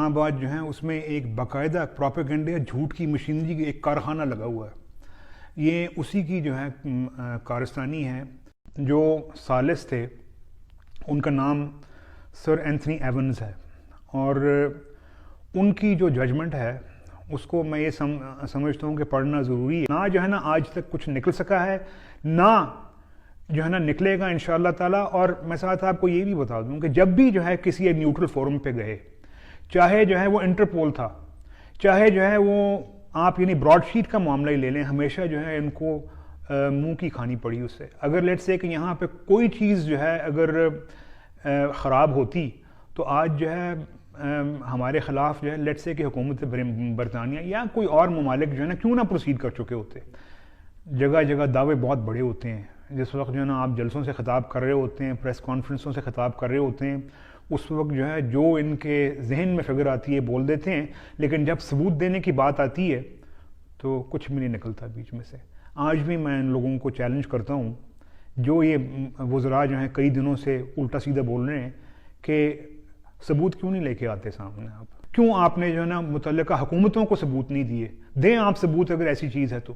اسلام آباد جو ہے اس میں ایک باقاعدہ پروپیگنڈا جھوٹ کی مشینری ایک کارخانہ لگا ہوا ہے. یہ اسی کی جو ہے کارستانی ہے. جو ثالث تھے ان کا نام سر اینتھنی ایونز ہے، اور ان کی جو ججمنٹ ہے اس کو میں یہ سمجھتا ہوں کہ پڑھنا ضروری ہے. نہ جو ہے نا آج تک کچھ نکل سکا ہے، نہ جو ہے نا نکلے گا انشاءاللہ تعالیٰ. اور میں ساتھ آپ کو یہ بھی بتا دوں کہ جب بھی جو ہے کسی نیوٹرل فورم پہ گئے، چاہے جو ہے وہ انٹرپول تھا، چاہے جو ہے وہ آپ یعنی براڈ شیٹ کا معاملہ ہی لے لیں، ہمیشہ جو ہے ان کو منہ کی کھانی پڑی اس سے. اگر لیٹ سے کہ یہاں پہ کوئی چیز جو ہے اگر خراب ہوتی تو آج جو ہے ہمارے خلاف جو ہے لیٹ سے کہ حکومت برطانیہ یا کوئی اور ممالک جو ہے نا کیوں نہ پروسیڈ کر چکے ہوتے. جگہ جگہ دعوے بہت بڑے ہوتے ہیں. جس وقت جو ہے نا آپ جلسوں سے خطاب کر رہے ہوتے ہیں، پریس کانفرنسوں سے خطاب کر رہے ہوتے ہیں، اس وقت جو ہے جو ان کے ذہن میں فکر آتی ہے بول دیتے ہیں، لیکن جب ثبوت دینے کی بات آتی ہے تو کچھ بھی نہیں نکلتا بیچ میں سے. آج بھی میں ان لوگوں کو چیلنج کرتا ہوں جو یہ وزراء جو ہیں کئی دنوں سے الٹا سیدھا بول رہے ہیں کہ ثبوت کیوں نہیں لے کے آتے سامنے؟ آپ کیوں آپ نے جو ہے نا متعلقہ حکومتوں کو ثبوت نہیں دیے؟ دیں آپ ثبوت اگر ایسی چیز ہے تو.